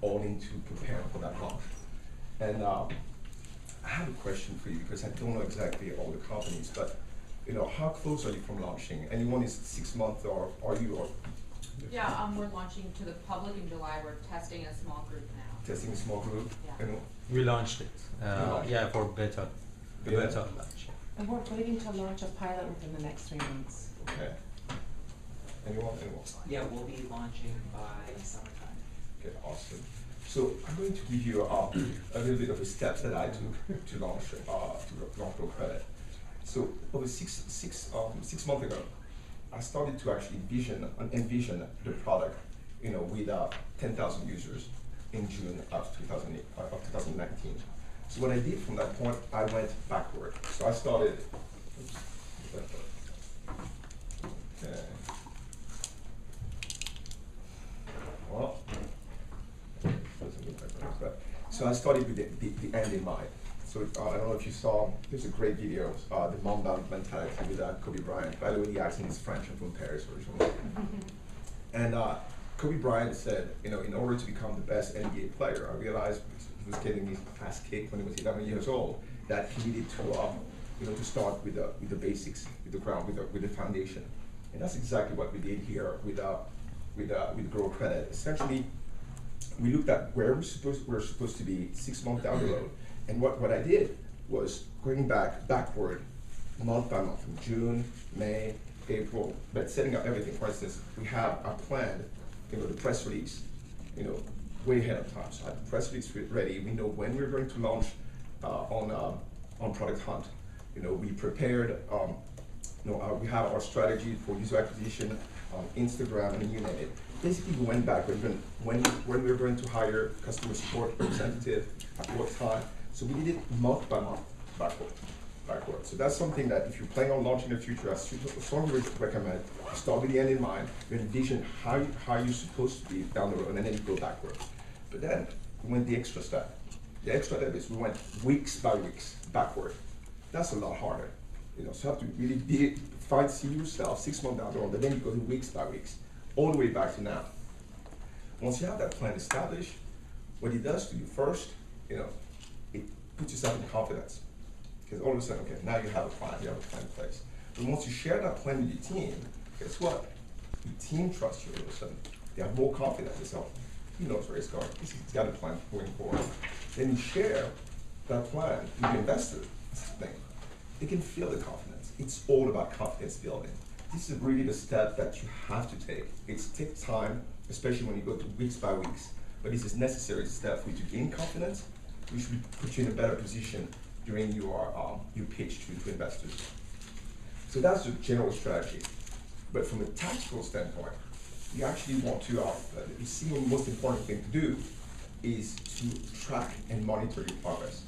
all into preparing for that launch. And I have a question for you because I don't know exactly all the companies, but how close are you from launching? Anyone is 6 months, or are you? Or yeah, we're launching to the public in July. We're testing a small group now. Testing a small group. Yeah. We launched it. Yeah, for beta. Beta launch. And we're waiting to launch a pilot within the next 3 months. Okay. Anyone? Yeah, we'll be launching by summertime. Okay, awesome. So I'm going to give you a little bit of the steps that I took to launch Grow Credit. So over six months ago, I started to actually envision the product, with 10,000 users in June of 2019. So what I did from that point, I went backward. So I started. Okay. Well, doesn't look like that, but so I started with the end in mind. So I don't know if you saw, there's a great video, the Mamba mentality with Kobe Bryant. By the way, the accent is French, I'm from Paris originally. And Kobe Bryant said, in order to become the best NBA player, I realized he was getting his ass kicked when he was 11 years old, that he needed to start with the basics, with the ground, with the foundation. And that's exactly what we did here with Grow Credit. Essentially, we looked at where we're supposed to be 6 months down the road. And what I did was going backward, month by month, from June, May, April, but setting up everything. For instance, we have a plan, the press release, way ahead of time. So I have the press release ready. We know when we're going to launch on Product Hunt. We prepared, we have our strategy for user acquisition on Instagram and you name it. Basically, we went back when we were going to hire customer support representative, at what time. So we did it month by month, backward. So that's something that if you're planning on launching in the future, I strongly recommend you start with the end in mind, you envision how you're supposed to be down the road, and then you go backward. But then we went the extra step. The extra step is we went weeks by weeks backward. That's a lot harder. So you have to really see yourself 6 months down the road, and then you go to weeks by weeks, all the way back to now. Once you have that plan established, what it does to you first, it puts yourself in confidence. Because all of a sudden, okay, now you have a plan in place. But once you share that plan with your team, guess what? Your team trusts you all of a sudden. They have more confidence. They say, he knows where he's going. He's got a plan going forward. Then you share that plan with your investors. They can feel the confidence. It's all about confidence building. This is really the step that you have to take. It takes time, especially when you go to weeks by weeks. But this is necessary step for you to gain confidence, which will put you in a better position during your pitch to investors. So that's the general strategy. But from a tactical standpoint, you actually want to, the single most important thing to do is to track and monitor your progress.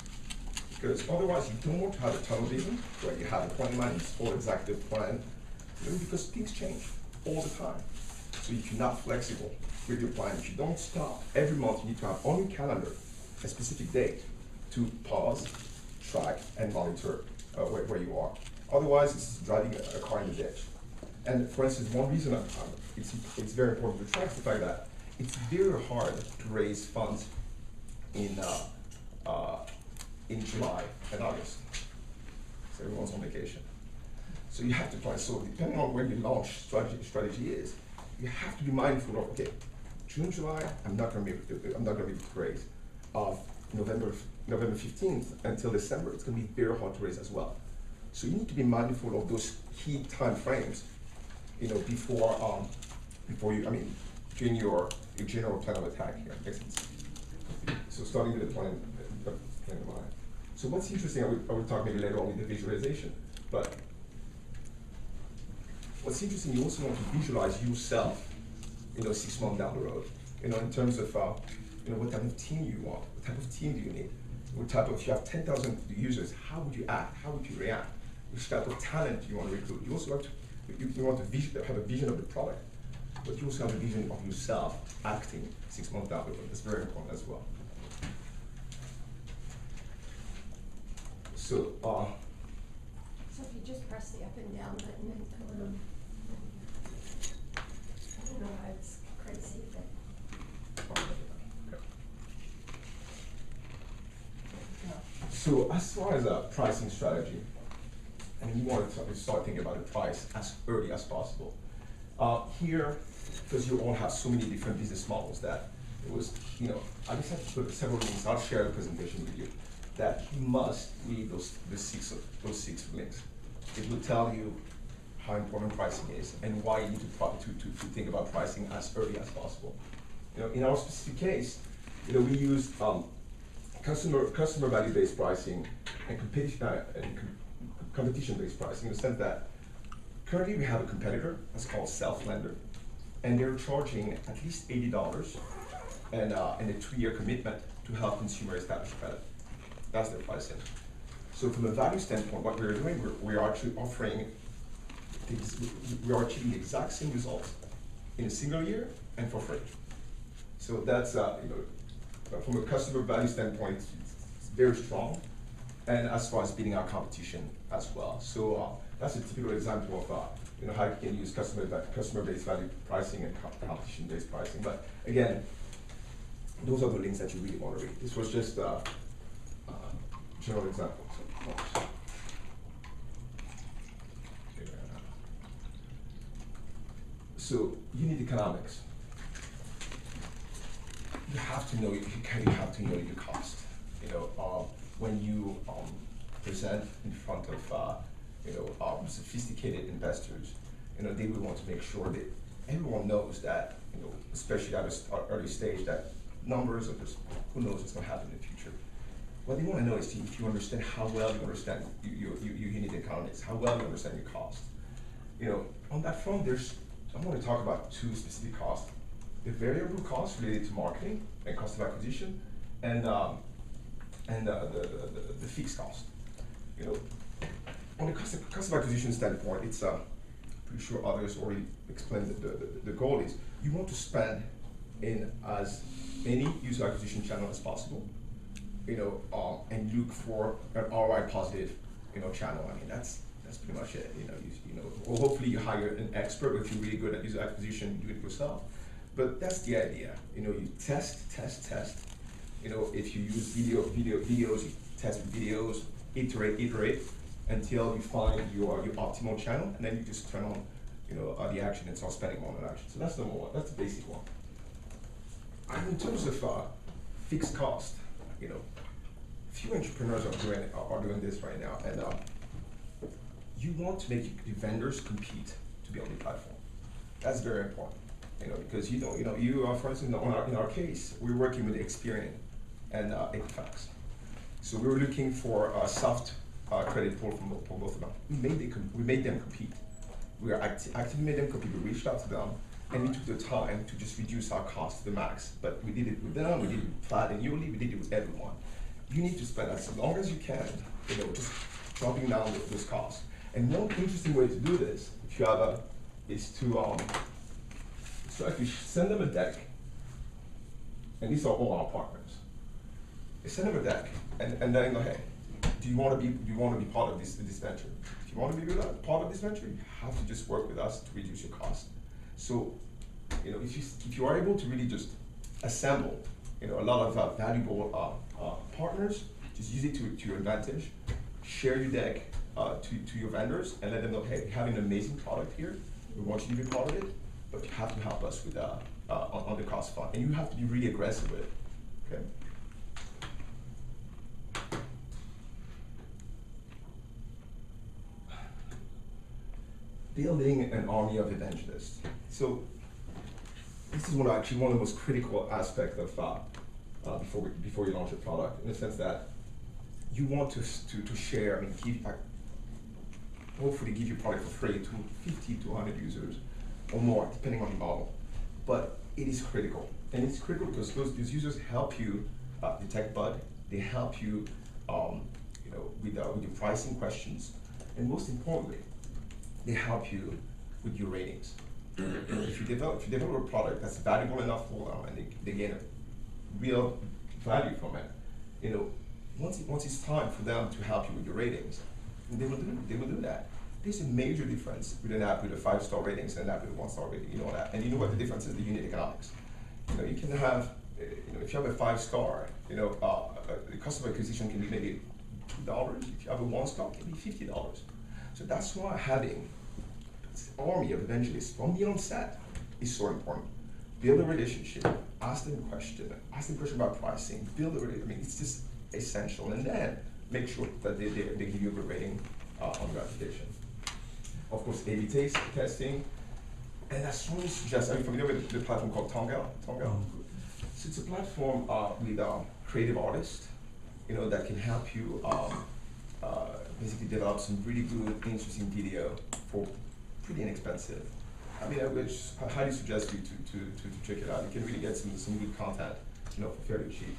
Because otherwise you don't want to have a tunnel vision where you have a plan in mind, it's all exactly the plan, because things change all the time. So if you're not flexible with your plan, if you don't stop, every month you need to have on your calendar a specific date to pause, track, and monitor where you are. Otherwise, it's driving a car in the ditch. And for instance, one reason it's very important to track the fact that it's very hard to raise funds in July and August. So everyone's on vacation. So you have to plan. So depending on where your launch strategy is, you have to be mindful of, okay, June, July, I'm not going to be able to raise. November 15th until December, it's going to be very hard to raise as well. So you need to be mindful of those key time frames, before you, during your general plan of attack here. Makes sense? So starting with the plan in mind. So what's interesting, I will talk maybe later on with the visualization, but what's interesting, you also want to visualize yourself, 6 months down the road, in terms of, what type of team you want, what type of team do you need, if you have 10,000 users, how would you act, how would you react, which type of talent do you want to recruit. You also want to have a vision of the product, but you also have a vision of yourself acting 6 months down the road. That's very important as well. So if you just press the up and down button and I don't know why it's crazy, but So as far as a pricing strategy, and you want to start thinking about the price as early as possible. Here, because you all have so many different business models that it was, I just have to put several links. I'll share the presentation with you. That you must read those six links. It will tell you how important pricing is and why you need to think about pricing as early as possible. In our specific case, we use customer value-based pricing and competition-based pricing in the sense that currently we have a competitor that's called Self-Lender, and they're charging at least $80 and a 3-year commitment to help consumers establish credit. That's their pricing. So from a value standpoint, what we're doing, we are actually offering, we are achieving the exact same results in a single year and for free. So that's, from a customer value standpoint, it's very strong, and as far as beating our competition as well. So that's a typical example of how you can use customer-based value pricing and competition-based pricing. But again, those are the links that you really want to read. This was just general examples. So unit economics. You have to know your cost. When you present in front of sophisticated investors, they will want to make sure that everyone knows that, especially at an early stage, that numbers are just, who knows what's going to happen in the future. What they want to know is if you understand how well you understand your unit economics, how well you understand your cost. On that front, I want to talk about 2 specific costs: the variable costs related to marketing and cost of acquisition, and the fixed cost. On the cost of acquisition standpoint, it's pretty sure others already explained the goal is you want to spend in as many user acquisition channels as possible, and look for an ROI positive, channel. I mean, that's pretty much it. Or hopefully you hire an expert, or if you're really good at user acquisition, you do it yourself. But that's the idea. You test. If you use videos, you test with videos, iterate until you find your optimal channel, and then you just turn on, the action and start spending more on that action. So that's number one. That's the basic one. And in terms of fixed cost, few entrepreneurs are doing this right now, and you want to make your vendors compete to be on the platform. That's very important, because for instance, in our case, we're working with Experian and Equifax. So we were looking for a soft credit pull from both of them. We made them compete. We actively made them compete. We reached out to them, and we took the time to just reduce our cost to the max. But we did it with them, we did it with Plaid and Yuli, we did it with everyone. You need to spend as long as you can, just dropping down those costs. And one interesting way to do this, if you have is to actually send them a deck, and these are all our partners. You send them a deck, and then go, hey, do you want to be part of this venture? If you want to be part of this venture, you have to just work with us to reduce your cost. So, if you are able to really just assemble, a lot of valuable partners, just use it to your advantage. Share your deck to your vendors and let them know, hey, we have an amazing product here. We want you to be part of it, but you have to help us with on the cost front, and you have to be really aggressive with it. Okay. Building an army of evangelists. So this is one of the most critical aspects of before you launch a product, in the sense that you want to share and hopefully give your product for free to 50 to 100 users or more, depending on the model. But it is critical, and it's critical because these users help you detect bug. They help you, with your pricing questions, and most importantly, they help you with your ratings. If you develop a product that's valuable enough for them, and they gain a real value from it, once it's time for them to help you with your ratings, they will do that. There's a major difference with an app with a 5-star ratings and an app with a 1-star rating. You know that, and you know what the difference is? The unit economics. You can have, if you have a 5-star, the customer acquisition can be maybe $50. If you have a one-stop, it can be $50. So that's why having this army of evangelists from the onset is so important. Build a relationship, ask them question about pricing, build a relationship. I mean, it's just essential. And then make sure that they give you a good rating on your application. Of course, A/B testing. And I strongly suggest, are you familiar with the platform called Tonga? So it's a platform with creative artists, that can help you basically develop some really good, interesting video for pretty inexpensive. I mean, I highly suggest you to check it out. You can really get some good content, for fairly cheap.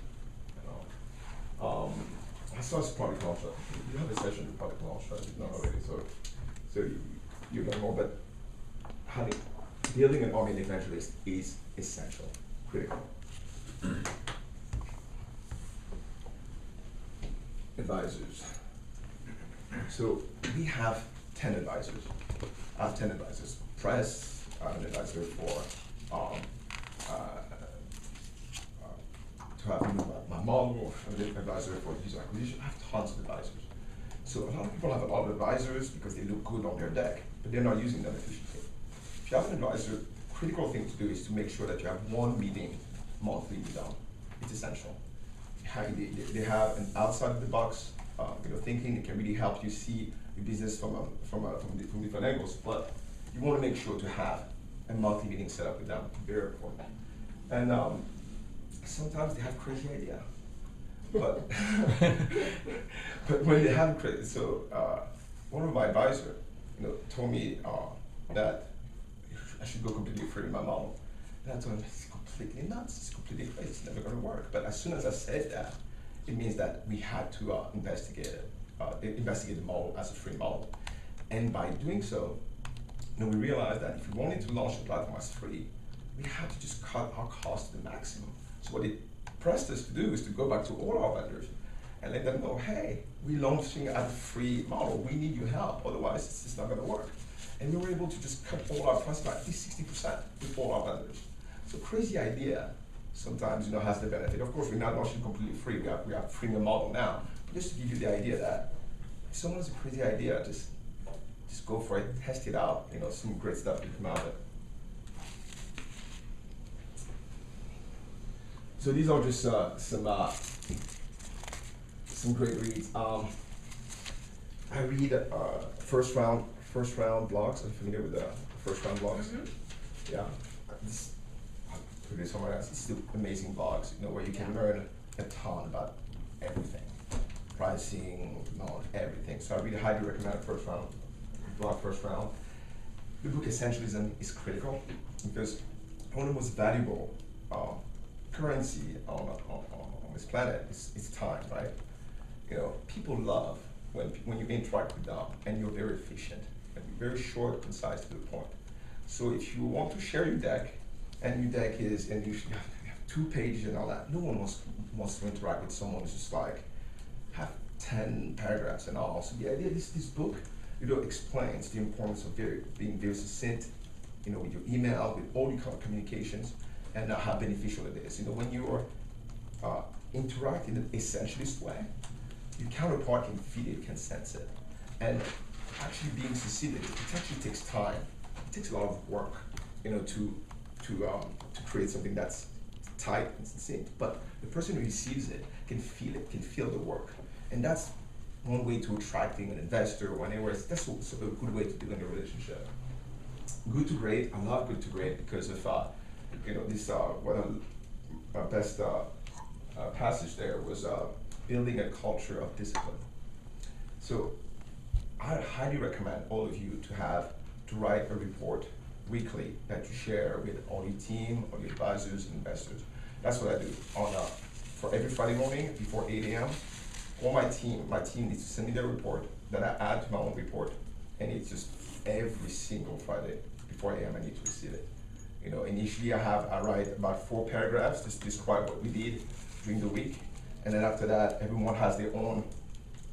I saw this product launch. You have a session with product launch, right? Not already, so you learn more. But building an army of evangelists is essential, critical. Advisors. So we have 10 advisors. I have 10 advisors. Press, I have an advisor for to have my model, an advisor for user acquisition. I have tons of advisors. So a lot of people have a lot of advisors because they look good on their deck, but they're not using them efficiently. If you have an advisor, critical thing to do is to make sure that you have one meeting monthly with them. It's essential. They have an outside of the box thinking. It can really help you see the business from different angles. But you want to make sure to have a monthly meeting set up with them. Very important. And sometimes they have crazy idea, but but when they have crazy, so one of my advisors, told me that I should go completely free with my model. And I told him, it's completely nuts, it's completely crazy, it's never gonna work. But as soon as I said that, it means that we had to investigate the model as a free model. And by doing so, we realized that if we wanted to launch the platform as free, we had to just cut our costs to the maximum. So what it pressed us to do is to go back to all our vendors and let them know, hey, we're launching as a free model, we need your help, otherwise it's just not gonna work. And we were able to just cut all our prices by at least 60% with all our vendors. So crazy idea sometimes has the benefit. Of course, we're not launching completely free. We have a freemium model now. But just to give you the idea that if someone has a crazy idea, just go for it, test it out. Some great stuff can come out of it. So these are just some great reads. I read first round blogs. Are you familiar with the first round blogs? Mm-hmm. Yeah. Put it somewhere else. It's still amazing blogs, where you can learn a ton about everything, pricing, knowledge, everything. So I really highly recommend first round. The book Essentialism is critical because one of the most valuable currency on this planet is time, right? People love when you interact with them and you're very efficient and very short, concise, to the point. So if you want to share your deck, and your deck is, and you have 2 pages and all that, no one wants to interact with someone who's just like, have 10 paragraphs and all. So the idea, this book, explains the importance of being very succinct, with your email, with all your communications, and how beneficial it is. When you are interacting in an essentialist way, your counterpart can feel it, can sense it. And actually being succinct, it actually takes time. It takes a lot of work, to create something that's tight and succinct. But the person who receives it, can feel the work. And that's one way to attracting an investor or anywhere. That's also a good way to do in a relationship. Good to great. I love good to great because of this one of my best passage there was building a culture of discipline. So I highly recommend all of you to write a report weekly that you share with all your team, all your advisors and investors. That's what I do for every Friday morning before 8 a.m. All my team needs to send me their report that I add to my own report, and it's just every single Friday before 8 a.m. I need to receive it. Initially I write about 4 paragraphs just to describe what we did during the week, and then after that everyone has their own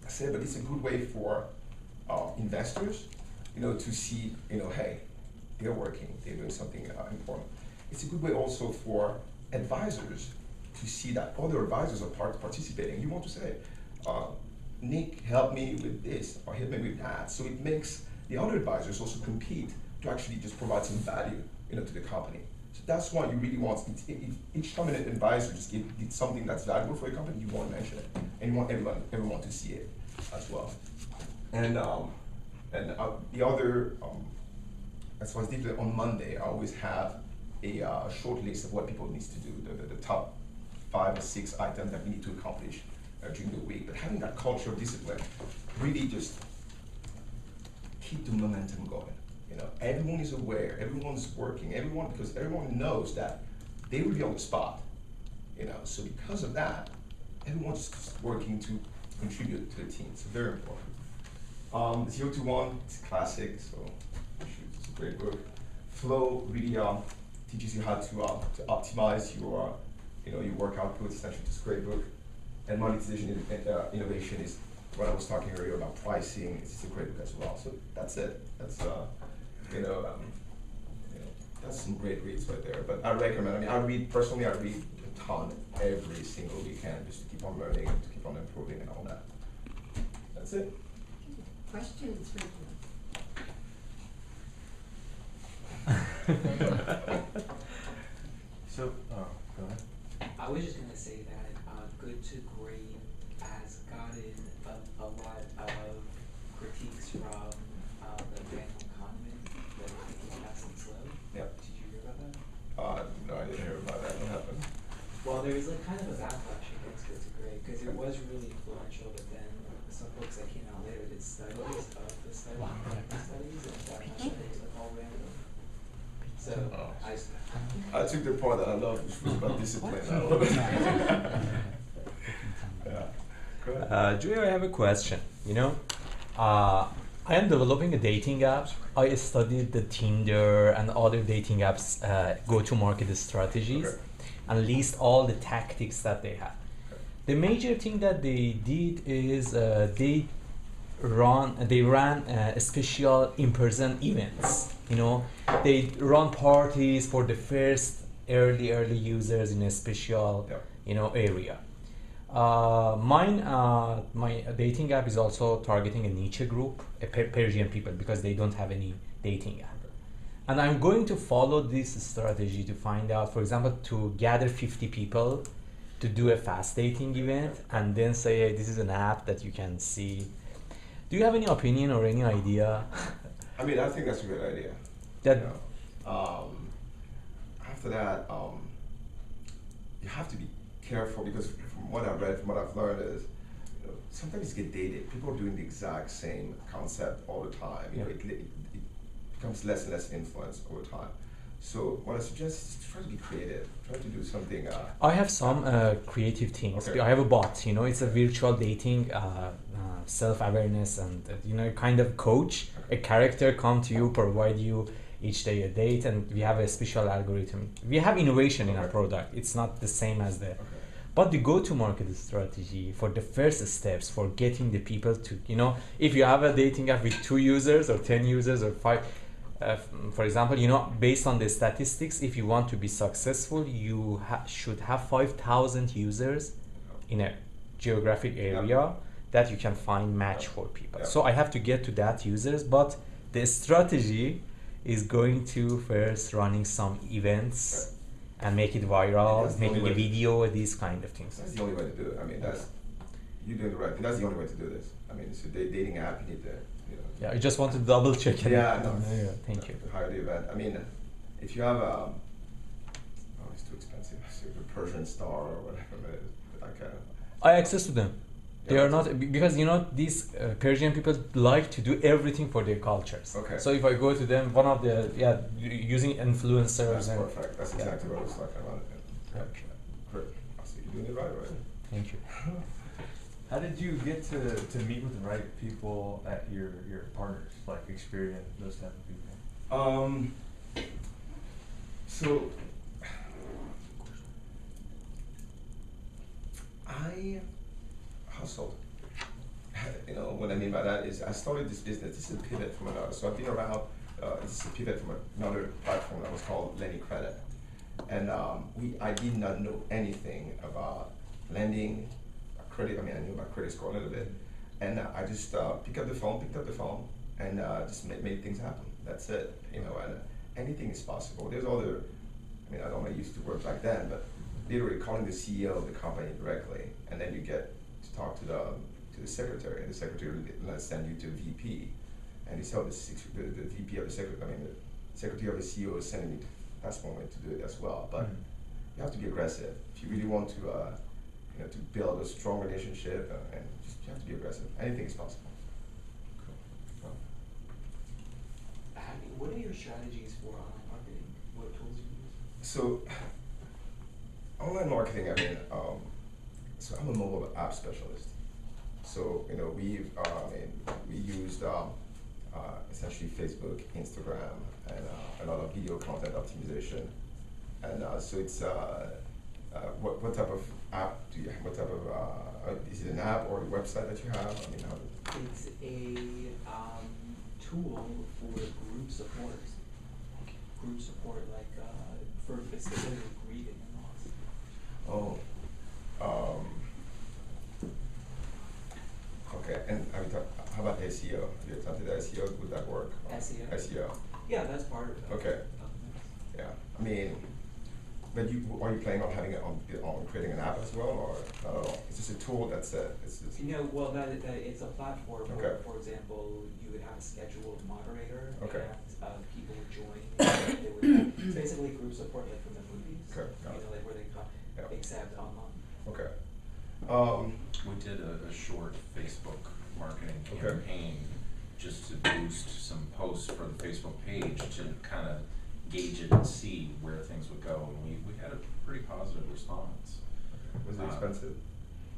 say, but it's a good way for investors, to see, hey, they're working, they're doing something important. It's a good way also for advisors to see that other advisors are participating. You want to say, Nick, help me with this, or help me with that. So it makes the other advisors also compete to actually just provide some value, to the company. So that's why you really want, each time an advisor just did something that's valuable for your company, you want to mention it, and you want everyone to see it as well. And the other, as far as deeply on Monday, I always have a short list of what people need to do, the top 5 or 6 items that we need to accomplish during the week. But having that culture of discipline really just keep the momentum going. Everyone is aware, everyone's working, because everyone knows that they will be on the spot. So because of that, everyone's just working to contribute to the team. It's very important. 0 to 1, it's classic, so it's a great book. Flow really teaches you how to optimize your work output. Essentially, it's a great book. And monetization innovation is what I was talking earlier about pricing. It's a great book as well. So that's it. That's that's some great reads right there. But I recommend. I read a ton every single weekend just to keep on learning and to keep on improving and all that. That's it. Questions for you? So, go ahead. I was just gonna say that Good to Great has gotten a lot of critiques from the Bayen Kahneman that I think is fast and slow. Yep. Did you hear about that? No, I didn't hear about that. What happened? Well, there was like kind of a backlash against Good to Great because it was really influential, but then some books that came out later did studies of the studies, and that was like all random. So I took the part that I love, which was about discipline. Yeah. Go ahead. Joey, I have a question. I am developing a dating app. I studied the Tinder and other dating apps go-to-market strategies, Okay. and list all the tactics that they have. The major thing that they did is they ran special in-person events. They run parties for the first early users in a special area. My dating app is also targeting a niche group, Persian people, because they don't have any dating app. And I'm going to follow this strategy to find out, for example, to gather 50 people to do a fast dating event and then say, hey, this is an app that you can see. Do you have any opinion or any idea? I think that's a good idea. After that, you have to be careful because from what I've read, from what I've learned is, sometimes you get dated. People are doing the exact same concept all the time. It becomes less and less influence over time. So what I suggest is try to be creative. Try to do something. I have some creative things. Okay. I have a bot. It's a virtual dating, self-awareness, and kind of coach. A character come to you, provide you each day a date, and we have a special algorithm. We have innovation in our product. It's not the same as the. But the go-to-market strategy for the first steps for getting the people to, if you have a dating app with 2 users or 10 users or 5, for example, based on the statistics, if you want to be successful, you should have 5,000 users in a geographic area that you can find match for people. So I have to get to that users, but the strategy is going to first running some events and make it viral, making a video, these kind of things. That's the only way to do it. You're doing the right thing. That's the only way to do this. It's a dating app. You need to, Yeah, I just want to double check it. Yeah, no. Thank you. Hire the event. If you have it's too expensive. A Persian Star or whatever it is. I access to them. They are not, because these Persian people like to do everything for their cultures. Okay. So if I go to them, one of the using influencers. That's perfect. That's exactly what I was talking about. Okay. Great. So you're doing it right. Thank you. How did you get to meet with the right people at your partners, like Experian, those type of people? So I hustled. What I mean by that is I started this business. This is a pivot from another. So I've been around. This is a pivot from another platform that was called Lenny Credit, and I did not know anything about lending, credit. I knew about credit score a little bit, And I just picked up the phone, and just made things happen. That's it, you know, and anything is possible. There's other, I mean, I don't know, I used to work back then, but literally calling the CEO of the company directly, and then you get to talk to the secretary, and the secretary will send you to VP, and you tell the VP of the secretary, I mean, the secretary of the CEO is sending me to that's one way to do it as well. But you have to be aggressive if you really want to, you know, to build a strong relationship, and just you have to be aggressive. Anything is possible. Cool. What are your strategies for online marketing? What tools do you use? So, online marketing, I mean, so I'm a mobile app specialist. So, you know, we used essentially Facebook, Instagram, and a lot of video content optimization. And so it's, what type of app do you have? What type of, is it an app or a website that you have? I mean, how It's a tool for group support. Group support, like for specifically greeting and loss. Oh, okay. And I mean, how about SEO? Have you attempted SEO? Would that work? SEO? SEO. Yeah, that's part of it. Okay. Yeah. I mean, but are you planning on having it on creating an app as well, or not at all? It's just a tool that's it. It's just. You know, well, that it's a platform Okay. where, for example, you would have a scheduled moderator, Okay. and people would join. And they would have, it's basically group support, like from the movies. Okay, got You it. know, like where they come, Yeah. except online. Okay. We did a short Facebook marketing Okay. campaign just to boost some posts for the Facebook page to kind of gauge it and see where things would go, and we had a pretty positive response. Was it expensive?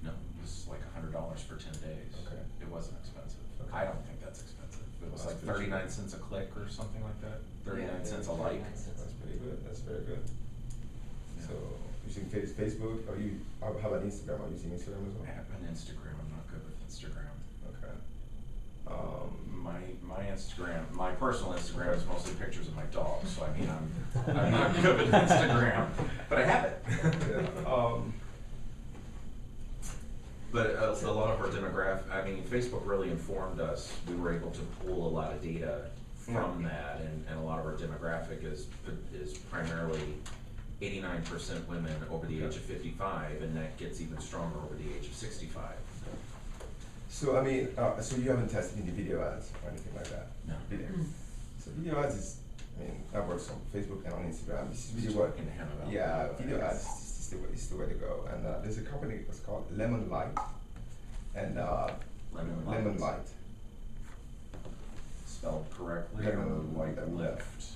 No, it was like $100 for 10 days. Okay. It wasn't expensive. Okay. I don't think that's expensive. It was That's like pretty 39 cheap. cents a click or something like that. 39 Yeah, cents a like. 39 cents. That's pretty good. That's very good. Yeah. So using Facebook, how about Instagram? Are you using Instagram as well? I have an Instagram. I'm not good with Instagram. Okay. My Instagram, my personal Instagram is mostly pictures of my dog, so I mean, I'm not good with Instagram, but I have it. Yeah. But a lot of our demographic, I mean, Facebook really informed us. We were able to pull a lot of data from that, and a lot of our demographic is primarily 89% women over the age of 55, and that gets even stronger over the age of 65. So I mean, so you haven't tested any video ads or anything like that? No. Video. So video ads is, I mean, that works on Facebook and on Instagram. This is really Just what. talking to him about Yeah, video video ads. ads is the way to go. And there's a company that's called Lemon Light, and Lemon Light. Spelled correctly, Lemon or like Light. lift.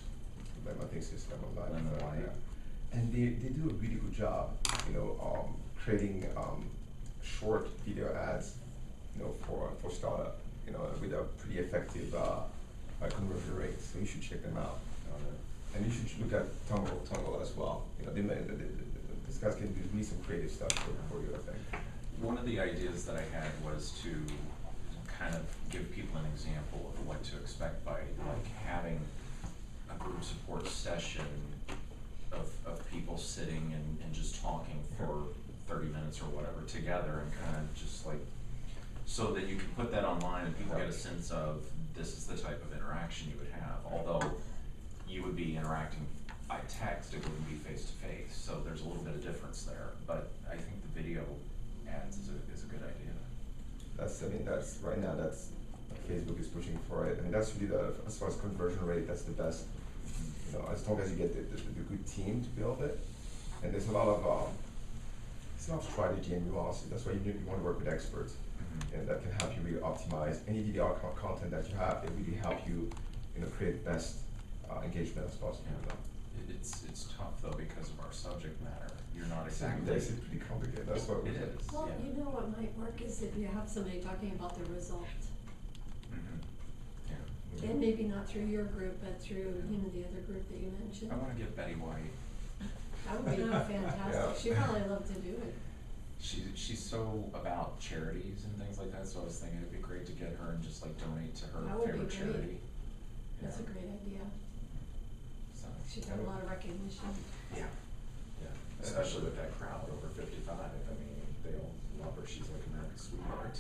I think it's just Lemon Light. Lemon Light. Yeah. And they do a really good job, you know, creating short video ads, you know, for startup, you know, with a pretty effective conversion rate. So you should check them out. And you should look at Tumble as well. You know, these guys can do really some creative stuff for you, I think. One of the ideas that I had was to kind of give people an example of what to expect by like having a group support session of people sitting and just talking for 30 minutes or whatever together, and kind of just like, so that you can put that online and people get a sense of this is the type of interaction you would have. Although you would be interacting by text, it wouldn't be face to face. So there's a little bit of difference there. But I think the video ads is a good idea. That's right now. That's Facebook is pushing for it. I mean, that's really as far as conversion rate, that's the best. You know, as long as you get the good team to build it, and there's a lot of strategy and nuance. That's why you want to work with experts, and that can help you really optimize any video content that you have. It really help you, you know, create the best engagement as possible. Yeah. It's tough though because of our subject matter. You're not exactly. It's pretty complicated. That's what it is. Well, Yeah. you know what might work is if you have somebody talking about the result. Yeah. And maybe not through your group, but through, you know, the other group that you mentioned. I want to get Betty White. That would be fantastic. Yeah. She'd probably love to do it. She's so about charities and things like that. So I was thinking it'd be great to get her and just like donate to her That would be favorite great. charity. That's a Yeah. great idea. So, She'd have a lot of recognition. yeah. Yeah. Especially with that crowd over 55. I mean, they all love her. She's like America's sweetheart.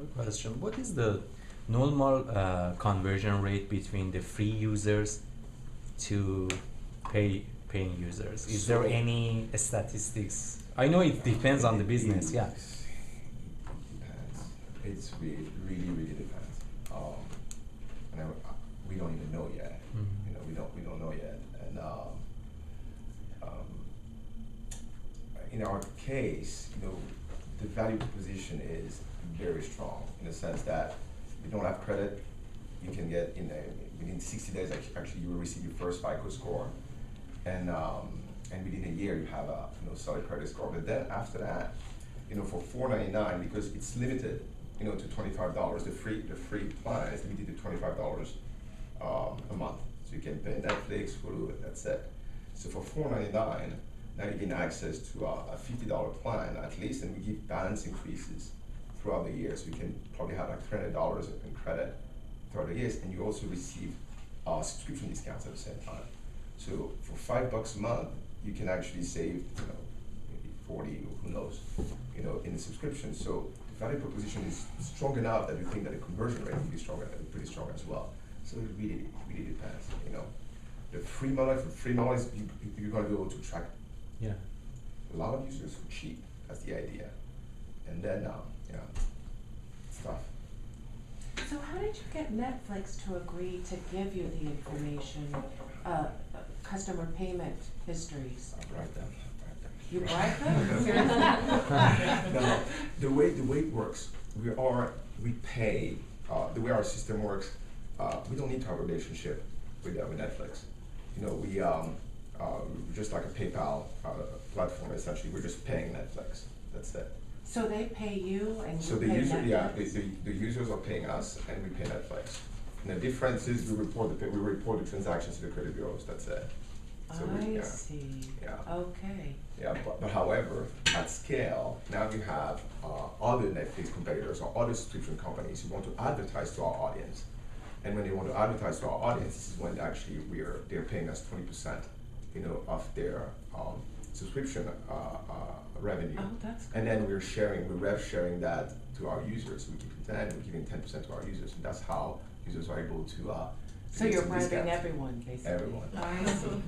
have a question. What is the normal conversion rate between the free users to paying users? Is there So- any statistics? I know it depends on the business. Yeah. Depends. It's really depends. And we don't even know yet. Mhm. You know, we don't know yet. And in our case, you know, the value proposition is very strong in the sense that you don't have credit, you can get within 60 days. Actually, you will receive your first FICO score, and within a year you have a solid credit score. But then after that, you know, for $4.99, because it's limited, you know, to $25. The free plan is limited to $25 a month, so you can pay Netflix, Hulu, that's it. So for $4.99, now you gain access to a $50 plan at least, and we give balance increases throughout the year, so you can probably have like $300 in credit throughout the years, and you also receive subscription discounts at the same time. So for $5 a month, you can actually save, you know, maybe 40, or who knows, you know, in the subscription. So the value proposition is strong enough that we think that the conversion rate will be stronger, pretty strong as well. So it really depends, you know. The free model is you're gonna be able to track Yeah. a lot of users for cheap. That's the idea. And then, stuff. So how did you get Netflix to agree to give you the information, customer payment histories? I'll write them. You bribed them? Seriously? No, the way it works, we pay, the way our system works, we don't need to have a relationship with Netflix. You know, we're just like a PayPal platform, essentially. We're just paying Netflix. That's it. So they pay you and So you the pay user, Netflix? the users are paying us and we pay Netflix. And the difference is we report the transactions to the credit bureaus. That's it. So I see. Yeah. Okay. Yeah, but however, at scale, now you have other Netflix competitors or other subscription companies who want to advertise to our audience. And when they want to advertise to our audience, this is when actually they're paying us 20%, you know, of their subscription revenue. Oh, that's good. And then we're rev sharing that to our users. We keep it 10, we're giving 10% to our users, and that's how users are able to. So get you're some bribing discounts. everyone, basically? Everyone. I see.